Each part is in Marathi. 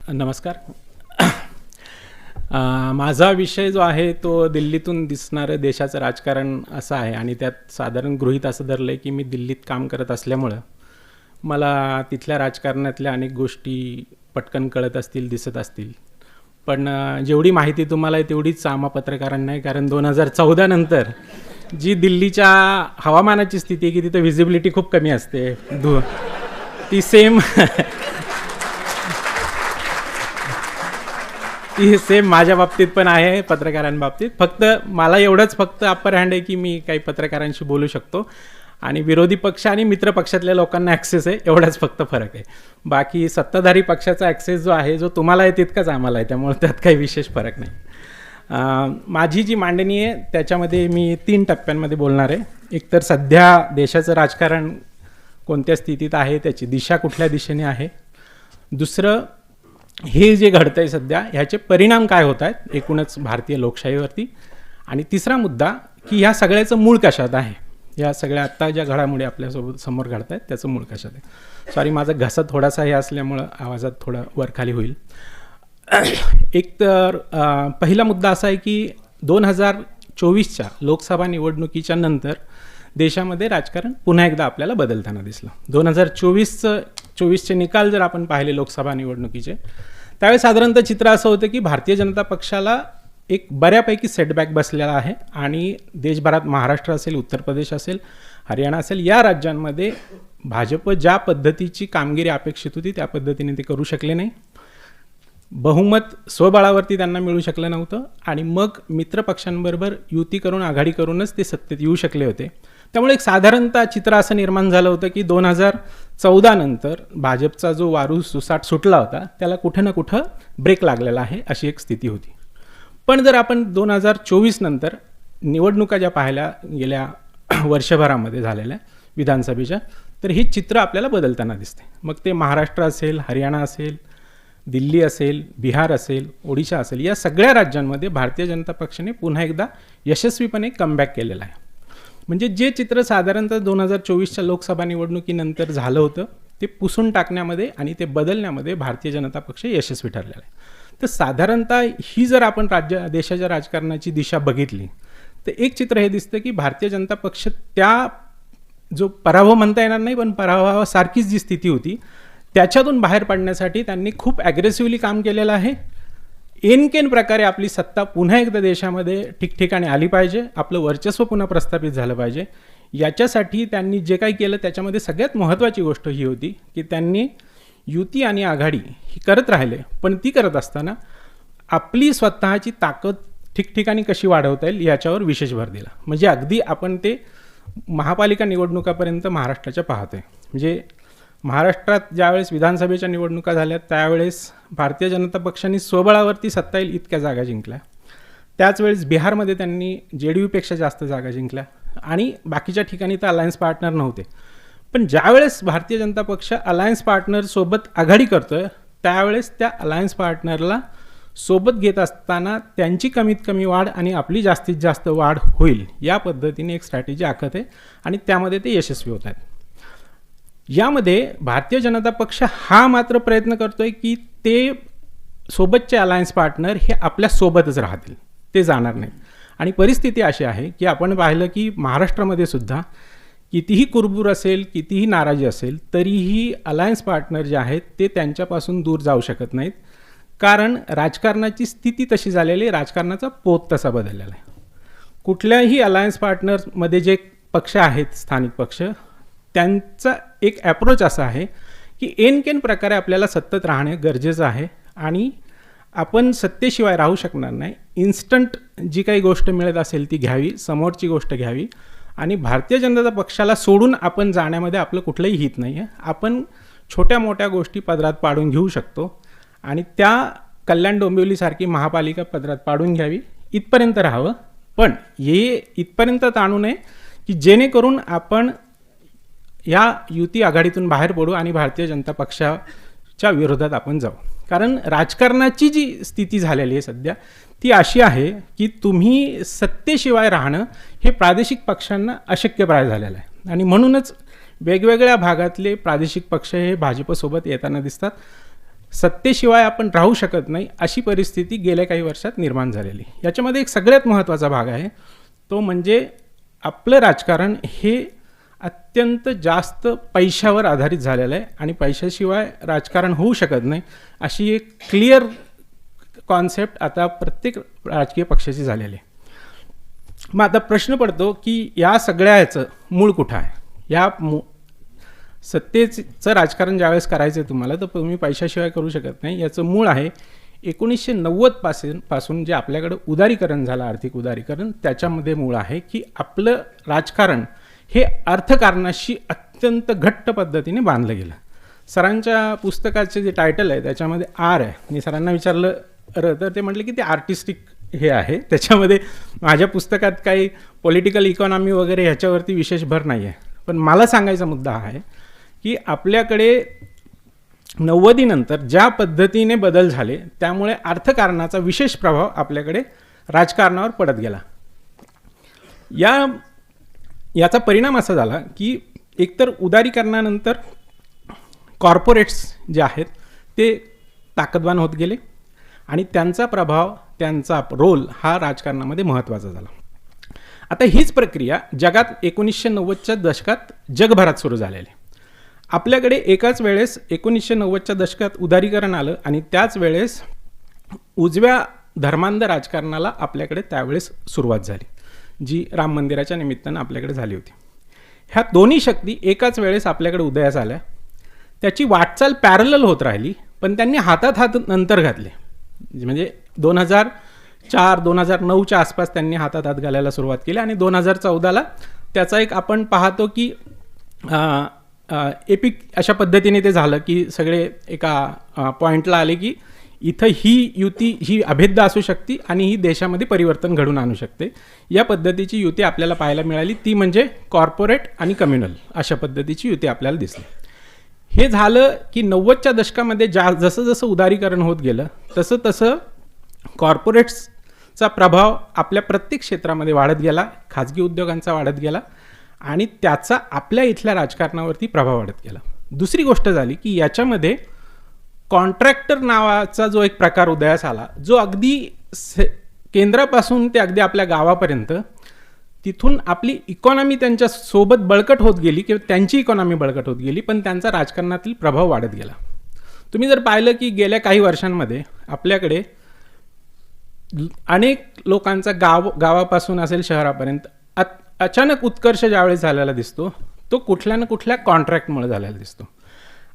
नमस्कार. माझा विषय जो आहे तो दिल्लीतून दिसणारं देशाचं राजकारण असं आहे आणि त्यात साधारण गृहीत असं धरलं आहे की मी दिल्लीत काम करत असल्यामुळं मला तिथल्या राजकारणातल्या अनेक गोष्टी पटकन कळत असतील, दिसत असतील. पण जेवढी माहिती तुम्हाला आहे तेवढीच आम्हा पत्रकारांना आहे, कारण 2014 नंतर जी दिल्लीच्या हवामानाची स्थिती आहे की तिथं व्हिजिबिलिटी खूप कमी असते. ती सेम माझ्या बाबतीत पण आहे, पत्रकारांबाबतीत. फक्त मला एवढंच अप्पर हँड आहे की मी काही पत्रकारांशी बोलू शकतो आणि विरोधी पक्ष आणि मित्र पक्षातल्या लोकांना ॲक्सेस आहे, एवढाच फक्त फरक आहे. बाकी सत्ताधारी पक्षाचा ॲक्सेस जो आहे, जो तुम्हाला आहे तितकाच आम्हाला आहे, त्यामुळे त्यात काही विशेष फरक नाही. माझी जी मांडणी आहे त्याच्यामध्ये मी 3 टप्प्यांमध्ये बोलणार आहे. एक तर सध्या देशाचं राजकारण कोणत्या स्थितीत आहे, त्याची दिशा कुठल्या दिशेने आहे. दुसरं, हे जे घडतं आहे सध्या ह्याचे परिणाम काय होत आहेत एकूणच भारतीय लोकशाहीवरती. आणि तिसरा मुद्दा की ह्या सगळ्याचं मूळ कशात आहे, या सगळ्या आत्ता ज्या घडामोडी आपल्यासोबत समोर घडत आहेत त्याचं मूळ कशात आहे. सॉरी, माझा घसा थोडासा हे असल्यामुळं आवाजात थोडं वरखाली होईल. एक तर पहिला मुद्दा असा आहे की 2024च्या लोकसभा निवडणुकीच्या नंतर देशामध्ये राजकारण पुन्हा एकदा आपल्याला बदलताना दिसलं. 2024चे निकाल जर आपण पाहिले लोकसभा निवडणुकीचे, त्यावेळी साधारणतः चित्र असं होतं की भारतीय जनता पक्षाला एक बऱ्यापैकी सेटबॅक बसलेला आहे आणि देशभरात महाराष्ट्र असेल, उत्तर प्रदेश असेल, हरियाणा असेल, या राज्यांमध्ये भाजप ज्या पद्धतीची कामगिरी अपेक्षित होती त्या पद्धतीने ते करू शकले नाही. बहुमत स्वबळावरती त्यांना मिळू शकलं नव्हतं आणि मग मित्रपक्षांबरोबर युती करून, आघाडी करूनच ते सत्तेत येऊ शकले होते. त्यामुळे एक साधारणतः चित्र असं निर्माण झालं होतं की 2014 नंतर भाजपचा जो वारू सुसाट सुटला होता त्याला कुठं ना कुठं ब्रेक लागलेला आहे, अशी एक स्थिती होती. पण जर आपण 2024 नंतर निवडणुका ज्या पाहायला गेल्या वर्षभरामध्ये झालेल्या विधानसभेच्या, तर हे चित्र आपल्याला बदलताना दिसते. मग ते महाराष्ट्र असेल, हरियाणा असेल, दिल्ली असेल, बिहार असेल, ओडिशा असेल, या सगळ्या राज्यांमध्ये भारतीय जनता पक्षाने पुन्हा एकदा यशस्वीपणे कमबॅक केलेला आहे. म्हणजे जे चित्र साधारणतः 2024च्या लोकसभा निवडणुकीनंतर झालं होतं ते पुसून टाकण्यामध्ये आणि ते बदलण्यामध्ये भारतीय जनता पक्ष यशस्वी ठरलेला आहे. तर साधारणतः ही जर आपण देशाच्या राजकारणाची दिशा बघितली तर एक चित्र हे दिसतं की भारतीय जनता पक्ष त्या जो पराभव म्हणता येणार नाही पण पराभवासारखीच जी स्थिती होती त्याच्यातून बाहेर पडण्यासाठी त्यांनी खूप ॲग्रेसिव्हली काम केलेलं आहे. एनकेन प्रकारे आपली सत्ता पुन्हा एकदा देशामध्ये ठिकठिकाणी आली पाहिजे, आपलं वर्चस्व पुन्हा प्रस्थापित झालं पाहिजे. याच्यासाठी त्यांनी जे काही केलं त्याच्यामध्ये सगळ्यात महत्त्वाची गोष्ट ही होती की त्यांनी युती आणि आघाडी ही करत राहिले, पण ती करत असताना आपली स्वतःची ताकद ठिकठिकाणी कशी वाढवता येईल याच्यावर विशेष भर दिला. म्हणजे अगदी आपण ते महापालिका निवडणुकापर्यंत महाराष्ट्राच्या पाहतोय. म्हणजे महाराष्ट्रात ज्यावेळेस विधानसभेच्या निवडणुका झाल्या त्यावेळेस भारतीय जनता पक्षाने स्वबळावरती सत्ता येईल इतक्या जागा जिंकल्या. त्याच वेळेस बिहारमध्ये त्यांनी JDUपेक्षा जास्त जागा जिंकल्या आणि बाकीच्या ठिकाणी तर अलायन्स पार्टनर नव्हते. पण ज्यावेळेस भारतीय जनता पक्ष अलायन्स पार्टनरसोबत आघाडी करतोय त्यावेळेस त्या अलायन्स पार्टनरला सोबत घेत असताना त्यांची कमीत कमी वाढ आणि आपली जास्तीत जास्त वाढ होईल या पद्धतीने एक स्ट्रॅटेजी आखत आहे आणि त्यामध्ये ते यशस्वी होत आहेत. यामध्ये भारतीय जनता पक्ष हा मात्र प्रयत्न करतोय की ते सोबतचे अलायन्स पार्टनर हे आपल्या सोबतच राहतील, ते जाणार नाहीत. आणि परिस्थिती अशी आहे की आपण पाहिलं की महाराष्ट्रामध्ये सुद्धा कितीही कुरबूर असेल, कितीही नाराजी असेल, तरीही अलायन्स पार्टनर जे आहेत ते त्यांच्यापासून दूर जाऊ शकत नाहीत, कारण राजकारणाची स्थिती तशी झालेली आहे, राजकारणाचा पोत तसा बदललेला आहे. कुठल्याही अलायन्स पार्टनरमध्ये जे पक्ष आहेत, स्थानिक पक्ष, त्यांचा एक ॲप्रोच असा आहे की एनकेन प्रकारे आपल्याला सत्तेत राहणे गरजेचं आहे आणि आपण सत्तेशिवाय राहू शकणार नाही. इन्स्टंट जी काही गोष्ट मिळत असेल ती घ्यावी, समोरची गोष्ट घ्यावी आणि भारतीय जनता पक्षाला सोडून आपण जाण्यामध्ये आपलं कुठलंही हित नाही आहे. आपण छोट्या मोठ्या गोष्टी पदरात पाडून घेऊ शकतो आणि त्या कल्याण डोंबिवलीसारखी महापालिका पदरात पाडून घ्यावी इथपर्यंत राहावं. पण हे इथपर्यंत ताणू नये की जेणेकरून आपण या युती आघाडीतून बाहेर पडू आणि भारतीय जनता पक्षाच्या विरोधात आपण जाऊ. कारण राजकारणाची जी स्थिती झालेली आहे सध्या ती अशी आहे की तुम्ही सत्तेशिवाय राहणं हे प्रादेशिक पक्षांना अशक्यप्राय झालेलं आहे आणि म्हणूनच वेगवेगळ्या भागातले प्रादेशिक पक्ष हे भाजपसोबत येताना दिसतात. सत्तेशिवाय आपण राहू शकत नाही अशी परिस्थिती गेल्या काही वर्षात निर्माण झालेली. याच्यामध्ये एक सगळ्यात महत्त्वाचा भाग आहे, तो म्हणजे आपलं राजकारण हे अत्यंत जास्त पैशावर आधारित झालेलं आहे आणि पैशाशिवाय राजकारण होऊ शकत नाही अशी एक क्लिअर कॉन्सेप्ट आता प्रत्येक राजकीय पक्षाची झालेली आहे. मग आता प्रश्न पडतो की या सगळ्याचं मूळ कुठं आहे? या सत्तेचं राजकारण ज्यावेळेस करायचं आहे तुम्हाला, तर तुम्ही पैशाशिवाय करू शकत नाही. याचं मूळ आहे 1990 पासून जे आपल्याकडं उदारीकरण झालं, आर्थिक उदारीकरण, त्याच्यामध्ये मूळ आहे की आपलं राजकारण हे अर्थकारणाशी अत्यंत घट्ट पद्धतीने बांधलं गेलं. सरांच्या पुस्तकाचे जे टायटल आहे त्याच्यामध्ये आर आहे. मी सरांना विचारलं तर ते म्हटले की ते आर्टिस्टिक हे आहे, त्याच्यामध्ये माझ्या पुस्तकात काही पॉलिटिकल इकॉनॉमी वगैरे ह्याच्यावरती विशेष भर नाही आहे. पण मला सांगायचा मुद्दा हा आहे की आपल्याकडे 90 नंतर ज्या पद्धतीने बदल झाले त्यामुळे अर्थकारणाचा विशेष प्रभाव आपल्याकडे राजकारणावर पडत गेला. याचा परिणाम असा झाला की एकतर उदारीकरणानंतर कॉर्पोरेट्स जे आहेत ते ताकदवान होत गेले आणि त्यांचा प्रभाव, त्यांचा रोल हा राजकारणामध्ये महत्त्वाचा झाला. आता हीच प्रक्रिया जगात 1990च्या दशकात जगभरात सुरू झालेली. आपल्याकडे एकाच वेळेस 1990च्या दशकात उदारीकरण आलं आणि त्याच वेळेस उजव्या धर्मांध राजकारणाला आपल्याकडे त्यावेळेस सुरुवात झाली, जी राम मंदिराच्या निमित्तानं आपल्याकडे झाली होती. ह्या दोन्ही शक्ती एकाच वेळेस आपल्याकडे उदयास आल्या. त्याची वाटचाल पॅरलल होत राहिली, पण त्यांनी हातात हात नंतर घातले. म्हणजे 2004-2009च्या आसपास त्यांनी हातात हात घालायला सुरुवात केली आणि 2014ला त्याचा एक आपण पाहतो की एपिक अशा पद्धतीने ते झालं की सगळे एका पॉईंटला आले की इथं ही युती ही अभेद्य असू शकते आणि ही देशामध्ये परिवर्तन घडून आणू शकते. या पद्धतीची युती आपल्याला पाहायला मिळाली, ती म्हणजे कॉर्पोरेट आणि कम्युनल अशा पद्धतीची युती आपल्याला दिसली. हे झालं की 90च्या दशकामध्ये जसं जसं उदारीकरण होत गेलं तसं तसं कॉर्पोरेट्सचा प्रभाव आपल्या प्रत्येक क्षेत्रामध्ये वाढत गेला, खाजगी उद्योगांचा वाढत गेला आणि त्याचा आपल्या इथल्या राजकारणावरती प्रभाव वाढत गेला. दुसरी गोष्ट झाली की याच्यामध्ये कॉन्ट्रॅक्टर नावाचा जो एक प्रकार उदयास आला, जो अगदी केंद्रापासून ते अगदी आपल्या गावापर्यंत, तिथून आपली इकॉनॉमी त्यांच्या सोबत बळकट होत गेली किंवा त्यांची इकॉनॉमी बळकट होत गेली, पण त्यांचा राजकारणातील प्रभाव वाढत गेला. तुम्ही जर पाहिलं की गेल्या काही वर्षांमध्ये आपल्याकडे अनेक लोकांचा गावापासून असेल शहरापर्यंत अचानक उत्कर्ष ज्यावेळेस झालेला दिसतो, तो कुठल्या ना कुठल्या कॉन्ट्रॅक्टमुळे झालेला दिसतो.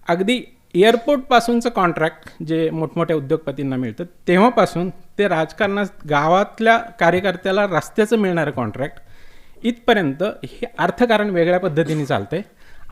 अगदी एअरपोर्टपासूनचं कॉन्ट्रॅक्ट जे मोठमोठ्या उद्योगपतींना मिळतं, तेव्हापासून ते राजकारणात गावातल्या कार्यकर्त्याला रस्त्याचं मिळणारं कॉन्ट्रॅक्ट इथपर्यंत हे अर्थकारण वेगळ्या पद्धतीने चालतं आहे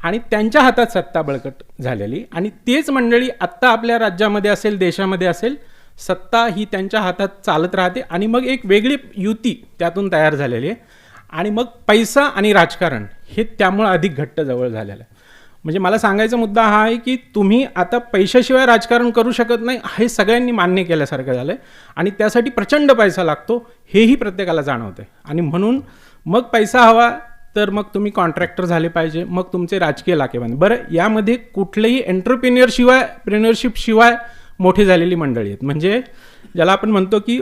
आणि त्यांच्या हातात सत्ता बळकट झालेली. आणि तेच मंडळी आत्ता आपल्या राज्यामध्ये असेल, देशामध्ये असेल, सत्ता ही त्यांच्या हातात चालत राहते आणि मग एक वेगळी युती त्यातून तयार झालेली आहे आणि मग पैसा आणि राजकारण हे त्यामुळं अधिक घट्ट जवळ झालेलं आहे. म्हणजे मला सांगायचा मुद्दा हा आहे की तुम्ही आता पैशाशिवाय राजकारण करू शकत नाही हे सगळ्यांनी मान्य केल्यासारखं झालं आहे आणि त्यासाठी प्रचंड पैसा लागतो हेही प्रत्येकाला जाणवतं आहे. आणि म्हणून मग पैसा हवा तर मग तुम्ही कॉन्ट्रॅक्टर झाले पाहिजे, मग तुमचे राजकीय लाकेबंद. बरं, यामध्ये कुठलेही एंटरप्रिन्युअरशिवाय मोठी झालेली मंडळी आहेत. म्हणजे ज्याला आपण म्हणतो की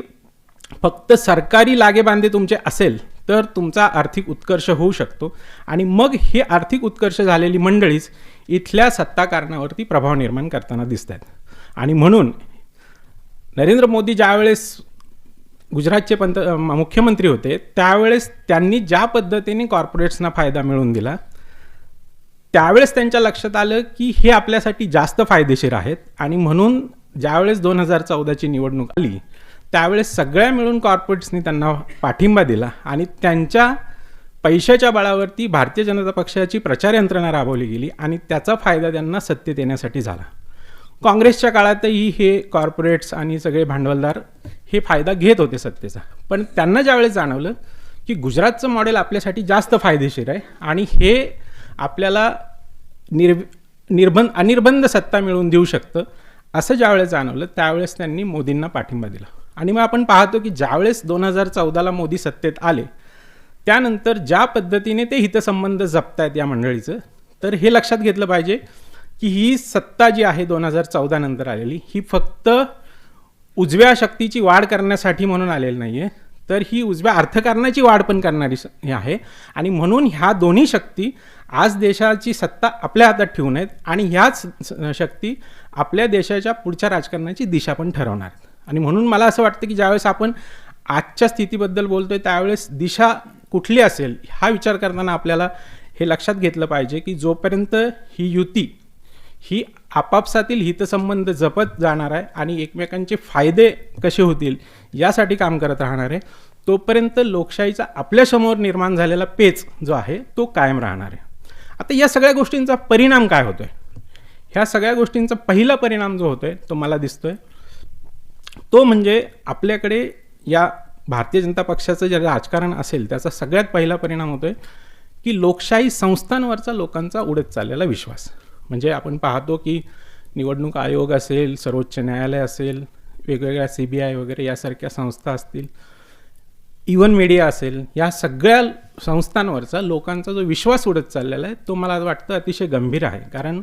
फक्त सरकारी लागेबांधे तुमचे असेल तर तुमचा आर्थिक उत्कर्ष होऊ शकतो आणि मग हे आर्थिक उत्कर्ष झालेली मंडळीच इथल्या सत्ताकारणावरती प्रभाव निर्माण करताना दिसत आहेत. आणि म्हणून नरेंद्र मोदी ज्यावेळेस गुजरातचे मुख्यमंत्री होते त्यावेळेस त्यांनी ज्या पद्धतीने कॉर्पोरेट्सना फायदा मिळवून दिला, त्यावेळेस त्यांच्या लक्षात आलं की हे आपल्यासाठी जास्त फायदेशीर आहेत. आणि म्हणून ज्यावेळेस 2014ची निवडणूक आली त्यावेळेस सगळ्या मिळून कॉर्पोरेट्सनी त्यांना पाठिंबा दिला आणि त्यांच्या पैशाच्या बळावरती भारतीय जनता पक्षाची प्रचार यंत्रणा राबवली गेली आणि त्याचा फायदा त्यांना सत्तेत येण्यासाठी झाला. काँग्रेसच्या काळातही हे कॉर्पोरेट्स आणि सगळे भांडवलदार हे फायदा घेत होते सत्तेचा, पण त्यांना ज्यावेळेस जाणवलं की गुजरातचं मॉडेल आपल्यासाठी जास्त फायदेशीर आहे आणि हे आपल्याला अनिर्बंध सत्ता मिळवून देऊ शकतं, असं ज्यावेळेस जाणवलं त्यावेळेस त्यांनी मोदींना पाठिंबा दिला. आणि मग आपण पाहतो की ज्यावेळेस 2014ला मोदी सत्तेत आले त्यानंतर ज्या पद्धतीने ते हितसंबंध जपतायत या मंडळीचं, तर हे लक्षात घेतलं पाहिजे की ही सत्ता जी आहे 2014 नंतर आलेली, ही फक्त उजव्या शक्तीची वाढ करण्यासाठी म्हणून आलेली नाही आहे, तर ही उजव्या अर्थकारणाची वाढ पण करणारी हे आहे. आणि म्हणून ह्या दोन्ही शक्ती आज देशाची सत्ता आपल्या हातात ठेवून आहेत आणि ह्याच शक्ती आपल्या देशाच्या पुढच्या राजकारणाची दिशा पण ठरवणार आहेत. आणि म्हणून मला असं वाटतं की ज्यावेळेस आपण आजच्या स्थितीबद्दल बोलतोय त्यावेळेस दिशा कुठली असेल हा विचार करताना आपल्याला हे लक्षात घेतलं पाहिजे की जोपर्यंत ही युती ही आपापसातील हितसंबंध जपत जाणार आहे आणि एकमेकांचे फायदे कसे होतील यासाठी काम करत राहणार आहे, तोपर्यंत लोकशाहीचा आपल्यासमोर निर्माण झालेला पेच जो आहे तो कायम राहणार आहे. आता या सगळ्या गोष्टींचा परिणाम काय होतोय? ह्या सगळ्या गोष्टींचा पहिला परिणाम जो होतोय तो मला दिसतोय तो म्हणजे आपल्याकडे या भारतीय जनता पक्षाचं जे राजकारण असेल त्याचा सगळ्यात पहिला परिणाम होतोय की लोकशाही संस्थांवरचा लोकांचा उडत चाललेला विश्वास. म्हणजे आपण पाहतो की निवडणूक आयोग असेल, सर्वोच्च न्यायालय असेल, वेगवेगळ्या CBI वगैरे यासारख्या संस्था असतील, इव्हन मीडिया असेल, या सगळ्या संस्थांवरचा लोकांचा जो विश्वास उडत चाललेला आहे तो मला वाटतं अतिशय गंभीर आहे. कारण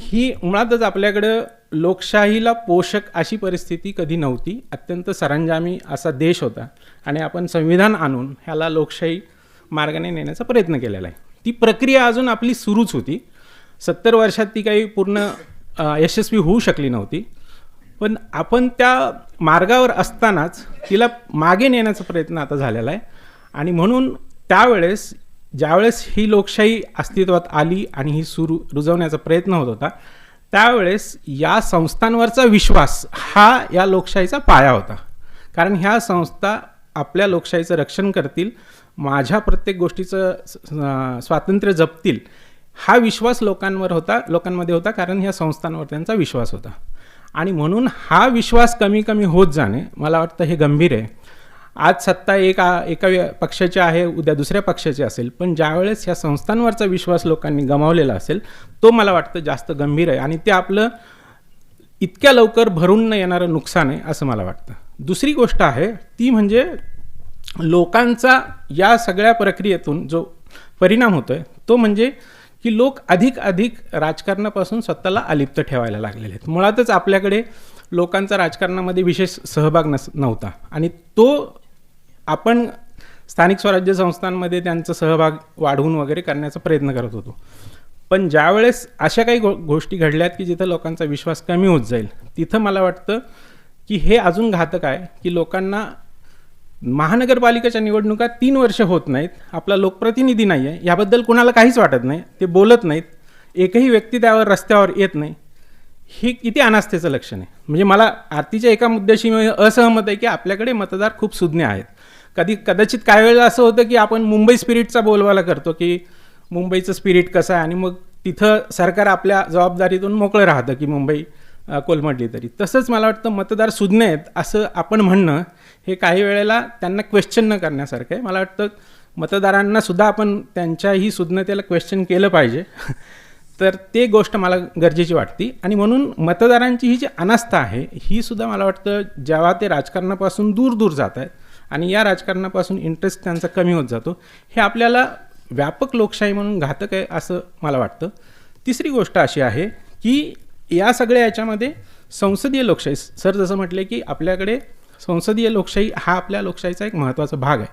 ही मुळातच आपल्याकडं लोकशाहीला पोषक अशी परिस्थिती कधी नव्हती. अत्यंत सरंजामी असा देश होता आणि आपण संविधान आणून ह्याला लोकशाही मार्गाने नेण्याचा प्रयत्न केलेला आहे. ती प्रक्रिया अजून आपली सुरूच होती. 70 वर्षात ती काही पूर्ण यशस्वी होऊ शकली नव्हती, पण आपण त्या मार्गावर असतानाच तिला मागे नेण्याचा प्रयत्न आता झालेला आहे. आणि म्हणून त्यावेळेस ज्यावेळेस ही लोकशाही अस्तित्वात आली आणि ही रुजवण्याचा प्रयत्न होत होता त्यावेळेस या संस्थांवरचा विश्वास हा या लोकशाहीचा पाया होता. कारण ह्या संस्था आपल्या लोकशाहीचं रक्षण करतील, माझ्या प्रत्येक गोष्टीचं स्वातंत्र्य जपतील, हा विश्वास लोकांमध्ये होता कारण ह्या संस्थांवर त्यांचा विश्वास होता. आणि म्हणून हा विश्वास कमी कमी होत जाणे मला वाटतं हे गंभीर आहे. आज सत्ता एका पक्षाची आहे, उद्या दुसऱ्या पक्षाची असेल, पण ज्यावेळेस ह्या संस्थांवरचा विश्वास लोकांनी गमावलेला असेल तो मला वाटतं जास्त गंभीर आहे आणि ते आपलं इतक्या लवकर भरून न येणारं नुकसान आहे असं मला वाटतं. दुसरी गोष्ट आहे ती म्हणजे लोकांचा या सगळ्या प्रक्रियेतून जो परिणाम होतोय तो म्हणजे की लोक अधिक राजकारणापासून स्वतःला अलिप्त ठेवायला लागलेले आहेत. मुळातच आपल्याकडे लोकांचा राजकारणामध्ये विशेष सहभाग नव्हता आणि तो आपण स्थानिक स्वराज्य संस्थांमध्ये त्यांचा सहभाग वाढवून वगैरे करण्याचा प्रयत्न करत होतो. पण ज्यावेळेस अशा काही गोष्टी घडल्यात की जिथं लोकांचा विश्वास कमी होत जाईल तिथं मला वाटतं की हे अजून घातक आहे की लोकांना महानगरपालिकेच्या निवडणुका 3 वर्ष होत नाहीत, आपला लोकप्रतिनिधी नाही आहे, याबद्दल कोणाला काहीच वाटत नाही, ते बोलत नाहीत, एकही व्यक्ती त्यावर रस्त्यावर येत नाही. हे किती अनास्थेचं लक्षण आहे. म्हणजे मला आरतीच्या एका मुद्द्याशी मी असहमत आहे की आपल्याकडे मतदार खूप सुज्ञ आहेत. कदाचित काही वेळेला असं होतं की आपण मुंबई स्पिरिटचा बोलबाला करतो की मुंबईचं स्पिरिट कसं आहे आणि मग तिथं सरकार आपल्या जबाबदारीतून मोकळं राहतं की मुंबई कोलमडली तरी. तसंच मला वाटतं मतदार सुज्ञ आहेत असं आपण म्हणणं हे काही वेळेला त्यांना क्वेश्चन न करण्यासारखं आहे. मला वाटतं मतदारांना सुद्धा आपण त्यांच्याही सुज्ञतेला क्वेश्चन केलं पाहिजे. तर ते गोष्ट मला गरजेची वाटते. आणि म्हणून मतदारांची ही जी अनास्था आहे ही सुद्धा मला वाटतं जेव्हा ते राजकारणापासून दूर जात आहेत आणि या राजकारणापासून इंटरेस्ट त्यांचा कमी होत जातो, हे आपल्याला व्यापक लोकशाही म्हणून घातक आहे असं मला वाटतं. तिसरी गोष्ट अशी आहे की या सगळ्या याच्यामध्ये संसदीय लोकशाही, सर जसं म्हटले की आपल्याकडे संसदीय लोकशाही हा आपल्या लोकशाहीचा एक महत्त्वाचा भाग आहे.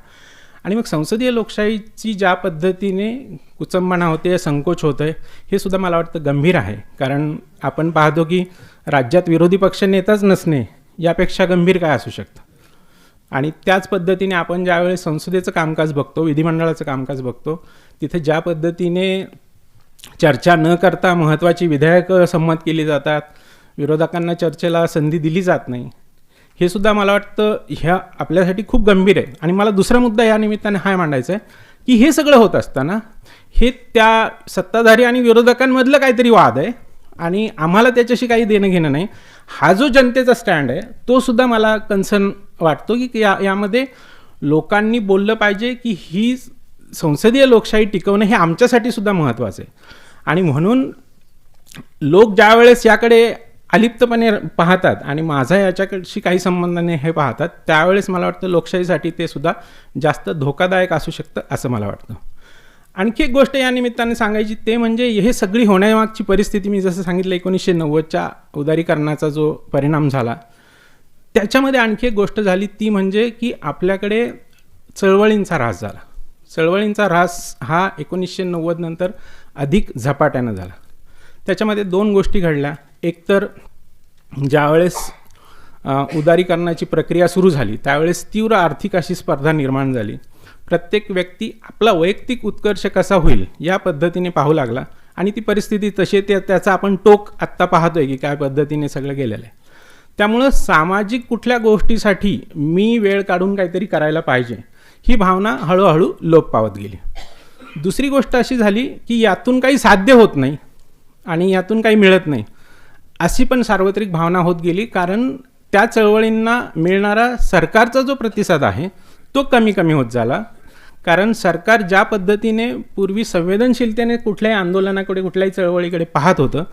आणि मग संसदीय लोकशाहीची ज्या पद्धतीने कुचंबणा होते, संकोच होतं आहे, हे सुद्धा मला वाटतं गंभीर आहे. कारण आपण पाहतो की राज्यात विरोधी पक्ष नेताच नसणे यापेक्षा गंभीर काय असू शकतं. आणि त्याच पद्धतीने आपण ज्यावेळेस संसदेचं कामकाज बघतो, विधिमंडळाचं कामकाज बघतो, तिथे ज्या पद्धतीने चर्चा न करता महत्त्वाची विधेयकं संमत केली जातात, विरोधकांना चर्चेला संधी दिली जात नाही, हे सुद्धा मला वाटतं ह्या आपल्यासाठी खूप गंभीर आहे. आणि मला दुसरा मुद्दा या निमित्ताने हा मांडायचा आहे की हे सगळं होत असताना हे त्या सत्ताधारी आणि विरोधकांमधलं काहीतरी वाद आहे आणि आम्हाला त्याच्याशी काही देणं घेणं नाही. हा जो जनतेचा स्टँड आहे तो सुद्धा मला कन्सर्न वाटतो की यामध्ये लोकांनी बोललं पाहिजे की ही संसदीय लोकशाही टिकवणं हे आमच्यासाठी सुद्धा महत्त्वाचं आहे. आणि म्हणून लोक ज्यावेळेस याकडे अलिप्तपणे पाहतात आणि माझा याच्याशी काही संबंध नाही हे पाहतात, त्यावेळेस मला वाटतं लोकशाहीसाठी ते सुद्धा जास्त धोकादायक असू शकतं असं मला वाटतं. आणखी एक गोष्ट या निमित्ताने सांगायची ते म्हणजे हे सगळी होण्यामागची परिस्थिती मी जसं सांगितलं 1990च्या उदारीकरणाचा जो परिणाम झाला त्याच्यामध्ये आणखी एक गोष्ट झाली ती म्हणजे की आपल्याकडे चळवळींचा ऱ्हास झाला. चळवळींचा ऱ्हास हा 1990 नंतर अधिक झपाट्यानं झाला. त्याच्यामध्ये 2 गोष्टी घडल्या. एक तर ज्यावेळेस उदारीकरणाची प्रक्रिया सुरू झाली त्यावेळेस तीव्र आर्थिक अशी स्पर्धा निर्माण झाली. प्रत्येक व्यक्ती आपला वैयक्तिक उत्कर्ष कसा होईल या पद्धतीने पाहू लागला आणि ती परिस्थिती तशी त्याचा आपण टोक आत्ता पाहतोय की काय पद्धतीने सगळं गेलेलं आहे. त्यामुळं सामाजिक कुठल्या गोष्टीसाठी मी वेळ काढून काहीतरी करायला पाहिजे ही भावना हळूहळू लोप पावत गेली. दुसरी गोष्ट अशी झाली की यातून काही साध्य होत नाही आणि यातून काही मिळत नाही अशी पण सार्वत्रिक भावना होत गेली. कारण त्या चळवळींना मिळणारा सरकारचा जो प्रतिसाद आहे तो कमी कमी होत झाला. कारण सरकार ज्या पद्धतीने पूर्वी संवेदनशीलतेने कुठल्याही आंदोलनाकडे कुठल्याही चळवळीकडे पाहत होतं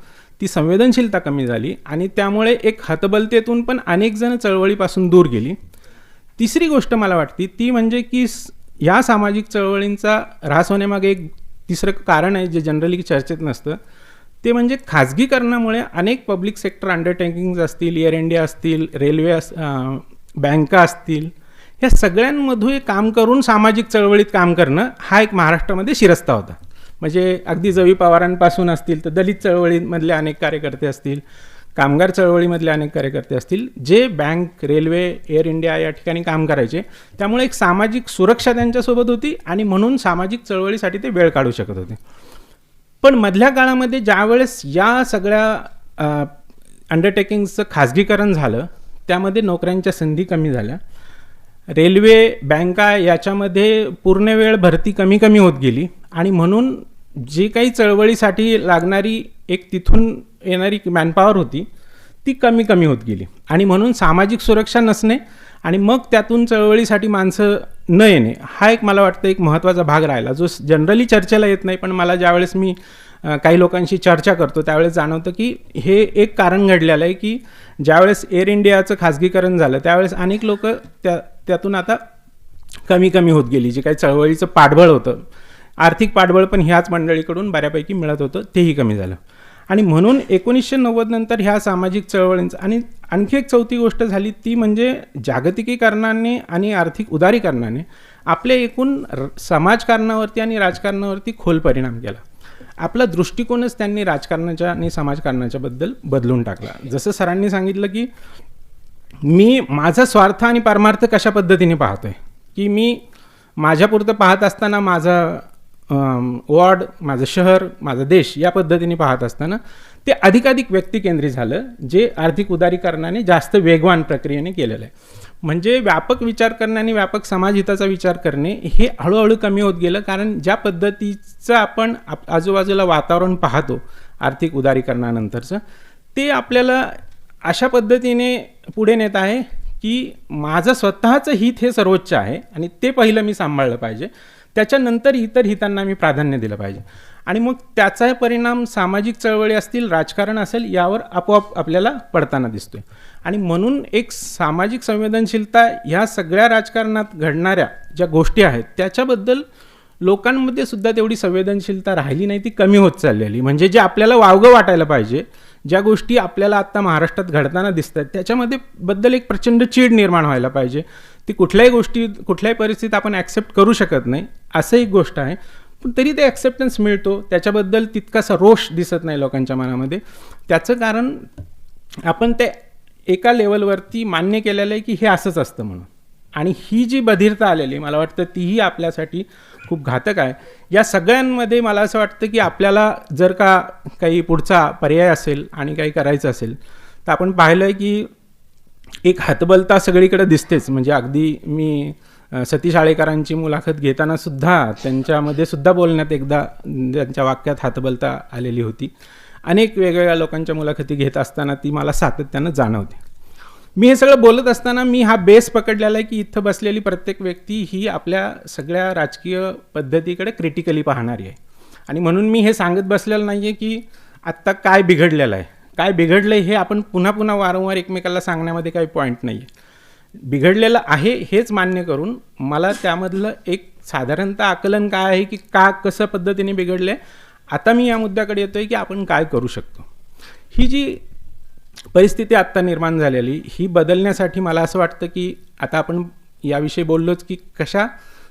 ती संवेदनशीलता कमी झाली आणि त्यामुळे एक हतबलतेतून पण अनेक जण चळवळीपासून दूर गेली. तिसरी गोष्ट मला वाटते ती म्हणजे की या सामाजिक चळवळींचा ऱ्हास होण्यामागे एक तिसरं कारण आहे जे जनरली चर्चेत नसतं. ते म्हणजे खाजगीकरणामुळे अनेक पब्लिक सेक्टर अंडरटेकिंग्ज असतील, एअर इंडिया असतील, रेल्वे बँका असतील, ह्या सगळ्यांमधून काम करून सामाजिक चळवळीत काम करणं हा एक महाराष्ट्रामध्ये शिरस्ता होता. म्हणजे अगदी जवी पवारांपासून असतील तर दलित चळवळीमधले अनेक कार्यकर्ते असतील, कामगार चळवळीमधले अनेक कार्यकर्ते असतील जे बँक, रेल्वे, एअर इंडिया या ठिकाणी काम करायचे. त्यामुळे एक सामाजिक सुरक्षा त्यांच्यासोबत होती आणि म्हणून सामाजिक चळवळीसाठी ते वेळ काढू शकत होते. पण मधल्या काळामध्ये ज्यावेळेस या सगळ्या अंडरटेकिंग्सचं खाजगीकरण झालं त्यामध्ये नोकऱ्यांच्या संधी कमी झाल्या. रेल्वे, बँका याच्यामध्ये पूर्ण वेळ भरती कमी कमी होत गेली आणि म्हणून जी काही चळवळीसाठी लागणारी एक तिथून येणारी मॅनपॉवर होती ती कमी कमी होत गेली आणि म्हणून सामाजिक सुरक्षा नसणे आणि मग त्यातून चळवळीसाठी माणसं न येणे हा एक मला वाटतं एक महत्त्वाचा भाग राहिला जो जनरली चर्चेला येत नाही. पण मला ज्यावेळेस मी काही लोकांशी चर्चा करतो त्यावेळेस जाणवतं की हे एक कारण घडलेलं आहे की ज्यावेळेस एअर इंडियाचं खाजगीकरण झालं त्यावेळेस अनेक लोक त्यातून आता कमी कमी होत गेली. जे काही चळवळीचं पाठबळ होतं, आर्थिक पाठबळ पण ह्याच मंडळीकडून बऱ्यापैकी मिळत होतं तेही कमी झालं आणि म्हणून 1990 नंतर ह्या सामाजिक चळवळींचं आणि आणखी एक चौथी गोष्ट झाली ती म्हणजे जागतिकीकरणाने आणि आर्थिक उदारीकरणाने आपल्या एकूण समाजकारणावरती आणि राजकारणावरती खोल परिणाम केला. आपला दृष्टिकोनच त्यांनी राजकारणाच्या आणि समाजकारणाच्या बद्दल बदलून टाकला. जसं सरांनी सांगितलं की मी माझा स्वार्थ आणि परमार्थ कशा पद्धतीने पाहतोय की मी माझ्यापुरतं पाहत असताना माझा वॉर्ड, माझं शहर, माझा देश या पद्धतीने पाहत असताना ते अधिकाधिक व्यक्तिकेंद्रित झालं जे आर्थिक उदारीकरणाने जास्त वेगवान प्रक्रियेने केलेलं आहे. म्हणजे व्यापक विचार करणे आणि व्यापक समाजहिताचा विचार करणे हे हळूहळू कमी होत गेलं. कारण ज्या पद्धतीचं आपण आजूबाजूला वातावरण पाहतो आर्थिक उदारीकरणानंतरचं ते आपल्याला अशा पद्धतीने पुढे नेत आहे की माझं स्वतःचं हित हे सर्वोच्च आहे आणि ते पहिलं मी सांभाळलं पाहिजे, त्याच्यानंतर इतर हितांना मी प्राधान्य दिलं पाहिजे आणि मग त्याचा परिणाम सामाजिक चळवळी असतील, राजकारण असेल यावर आपोआप आपल्याला पडताना दिसतोय. आणि म्हणून एक सामाजिक संवेदनशीलता ह्या सगळ्या राजकारणात घडणाऱ्या ज्या गोष्टी आहेत त्याच्याबद्दल लोकांमध्ये सुद्धा तेवढी संवेदनशीलता राहिली नाही, ती कमी होत चाललेली. म्हणजे जे आपल्याला वावगं वाटायला पाहिजे, ज्या गोष्टी आपल्याला आत्ता महाराष्ट्रात घडताना दिसतात त्याच्यामध्ये बद्दल एक प्रचंड चीड निर्माण व्हायला पाहिजे. ती कुठल्याही परिस्थितीत आपण ॲक्सेप्ट करू शकत नाही असं एक गोष्ट आहे. पण तरी ते ॲक्सेप्टन्स मिळतो, त्याच्याबद्दल तितकासा रोष दिसत नाही लोकांच्या मनामध्ये. त्याचं कारण आपण ते एका लेवलवरती मान्य केलेलं आहे की हे असंच असतं म्हणून. आणि ही जी बधिरता आलेली मला वाटतं तीही आपल्यासाठी खूप घातक आहे. या सगळ्यांमध्ये मला असं वाटतं की आपल्याला जर का काही पुढचा पर्याय असेल आणि काही करायचं असेल तर आपण पाहिलं आहे की एक हतबलता सगळीकडे दिसतेच. म्हणजे अगदी मी सतीश आळेकरांची मुलाखत घेताना सुद्धा त्यांच्यामध्ये सुद्धा बोलण्यात एकदा त्यांच्या वाक्यात हतबलता आलेली होती. अनेक वेगवेगळ्या लोकांच्या मुलाखती घेत असताना ती मला सातत्यानं जाणवते. मी हे सगळं बोलत असताना मी हा बेस पकडलेला आहे की इथं बसलेली प्रत्येक व्यक्ती ही आपल्या सगळ्या राजकीय पद्धतीकडे क्रिटिकली पाहणारी आहे आणि म्हणून मी हे सांगत बसलेलं नाही आहे की आत्ता काय बिघडलेलं आहे, काय बिघडलं आहे हे आपण पुन्हा पुन्हा वारंवार एकमेकाला सांगण्यामध्ये काही पॉईंट नाही आहे. बिघडलेलं आहे हेच मान्य करून मला त्यामधलं एक साधारणतः आकलन काय आहे की का कसं पद्धतीने बिघडले. आता मी या मुद्द्याकडे येतो आहे की आपण काय करू शकतो. ही जी परिस्थिती आत्ता निर्माण झालेली ही बदलण्यासाठी मला असं वाटतं की आता आपण याविषयी बोललोच की कशा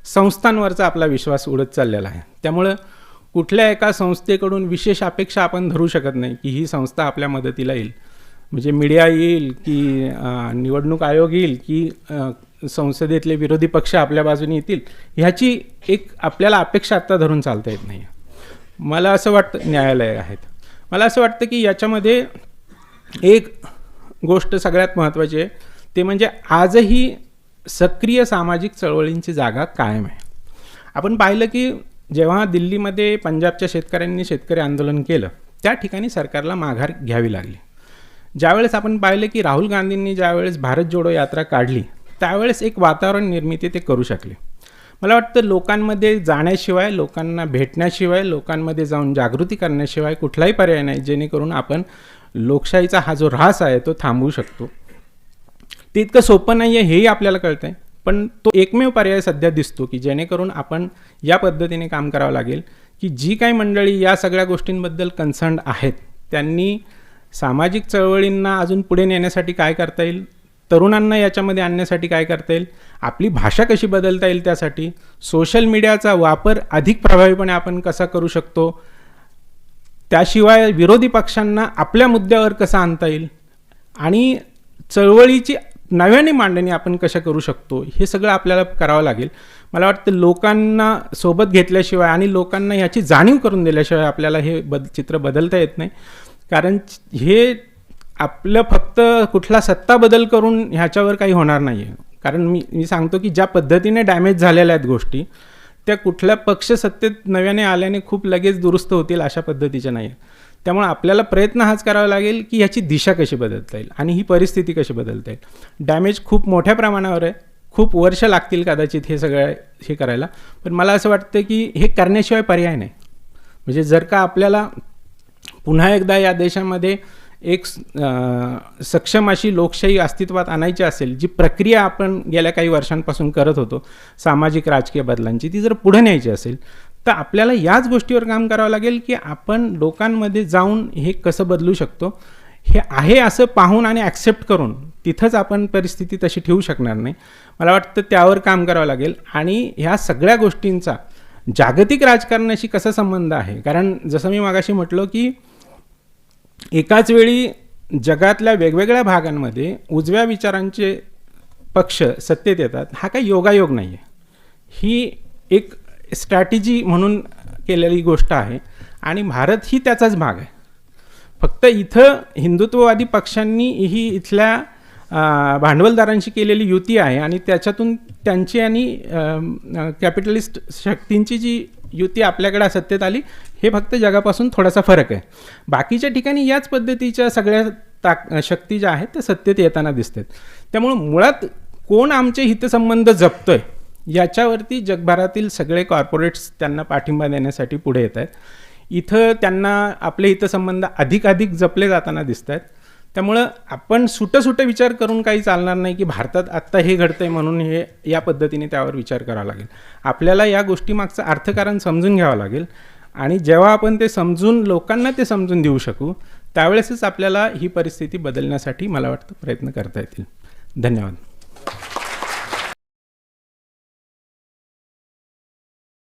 संस्थांवरचा आपला विश्वास उडत चाललेला आहे. त्यामुळं कुठल्या एका संस्थेकडून विशेष अपेक्षा आपण धरू शकत नाही की ही संस्था आपल्या मदतीला येईल. म्हणजे मीडिया येईल की निवडणूक आयोग येईल की संसदेतले विरोधी पक्ष आपल्या बाजूने येतील, ह्याची एक आपल्याला अपेक्षा आत्ता धरून चालता येत नाही. मला असं वाटतं न्यायालय आहेत. मला असं वाटतं की याच्यामध्ये एक गोष्ट सगळ्यात महत्त्वाची आहे ते म्हणजे आजही सक्रिय सामाजिक चळवळींची जागा कायम आहे. आपण पाहिलं की जेव्हा दिल्लीमध्ये पंजाबच्या शेतकऱ्यांनी शेतकरी आंदोलन केलं त्या ठिकाणी सरकारला माघार घ्यावी लागली. ज्यावेळेस आपण पाहिलं की राहुल गांधींनी ज्यावेळेस भारत जोडो यात्रा काढली त्यावेळेस एक वातावरण निर्मिती ते करू शकले. मला वाटतं लोकांमध्ये जाण्याशिवाय, लोकांना भेटण्याशिवाय, लोकांमध्ये जाऊन जागृती करण्याशिवाय कुठलाही पर्याय नाही जेणेकरून आपण लोकशाहीचा हा जो ऱ्हास आहे तो थांबवू शकतो. ते इतकं सोपं नाही आहे हेही आपल्याला कळतं आहे, पण तो एकमेव पर्याय सध्या दिसतो की जेणेकरून आपण या पद्धतीने काम करावं लागेल की जी काही मंडळी या सगळ्या गोष्टींबद्दल कन्सर्न्ड आहेत त्यांनी सामाजिक चळवळींना अजून पुढे नेण्यासाठी काय करता येईल, तरुणांना याच्यामध्ये आणण्यासाठी काय करता येईल, आपली भाषा कशी बदलता येईल, त्यासाठी सोशल मीडियाचा वापर अधिक प्रभावीपणे आपण कसा करू शकतो, त्याशिवाय विरोधी पक्षांना आपल्या मुद्द्यावर कसा आणता येईल आणि चळवळीची नव्याने मांडणी आपण कशा करू शकतो, हे सगळं आपल्याला करावं लागेल. मला वाटतं लोकांना सोबत घेतल्याशिवाय आणि लोकांना याची जाणीव करून दिल्याशिवाय आपल्याला हे चित्र बदलता येत नाही. कारण हे आपलं फक्त कुठला सत्ता बदल करून ह्याच्यावर काही होणार नाही आहे. कारण मी सांगतो की ज्या पद्धतीने डॅमेज झालेल्या आहेत गोष्टी त्या कुठल्या पक्ष सत्तेत नव्याने आल्याने खूप लगेच दुरुस्त होतील अशा पद्धतीच्या नाही. त्यामुळे आपल्याला प्रयत्न हाच करावा लागेल की ह्याची दिशा कशी बदलता येईल आणि ही परिस्थिती कशी बदलता येईल. डॅमेज खूप मोठ्या प्रमाणावर आहे, खूप वर्ष लागतील कदाचित हे सगळं हे करायला, पण मला असं वाटतं की हे करण्याशिवाय पर्याय नाही. म्हणजे जर का आपल्याला पुन्हा एकदा या देशामध्ये एक सक्षम अशी लोकशाही अस्तित्वात आणायची असेल, जी प्रक्रिया आपण गेल्या काही वर्षांपासून करत होतो सामाजिक राजकीय बदलांची, ती जर पुढे न्यायची असेल तर आपल्याला याच गोष्टीवर काम करावं लागेल की आपण लोकांमध्ये जाऊन हे कसं बदलू शकतो. हे आहे असं पाहून आणि ॲक्सेप्ट करून तिथंच आपण परिस्थिती तशी ठेवू शकणार नाही. मला वाटतं त्यावर काम करावं लागेल. आणि ह्या सगळ्या गोष्टींचा जागतिक राजकारणाशी कसा संबंध आहे, कारण जसं मी मागाशी म्हटलो की एकाच वेळी जगातल्या वेगवेगळ्या भागांमध्ये उजव्या विचारांचे पक्ष सत्तेत येतात, हा काही योगायोग नाही आहे. ही एक स्ट्रॅटेजी म्हणून केलेली गोष्ट आहे आणि भारत ही त्याचाच भाग आहे. फक्त इथं हिंदुत्ववादी पक्षांनी ही इथल्या भांडवलदारांशी केलेली युती आहे आणि त्याच्यातून त्यांची आणि कॅपिटलिस्ट शक्तींची जी युती आपल्याकडे सत्तेत आली, हे फक्त जगापासून थोडासा फरक आहे. बाकीच्या ठिकाणी याच पद्धतीच्या सगळ्या शक्ती ज्या आहेत त्या सत्तेत येताना दिसतात. त्यामुळं मुळात कोण आमचे हितसंबंध जपतोय याच्यावरती जगभरातील सगळे कॉर्पोरेट्स त्यांना पाठिंबा देण्यासाठी पुढे येत आहेत. इथं त्यांना आपले हितसंबंध अधिकाधिक जपले जाताना दिसत आहेत. त्यामुळं आपण सुटं विचार करून काही चालणार नाही की भारतात आत्ता हे घडतंय म्हणून हे या पद्धतीने त्यावर विचार करावा लागेल. आपल्याला या गोष्टीमागचं अर्थकारण समजून घ्यावं लागेल आणि जेव्हा आपण ते समजून लोकांना ते समजून देऊ शकू त्यावेळेसच आपल्याला ही परिस्थिती बदलण्यासाठी मला वाटतं प्रयत्न करता येतील. धन्यवाद.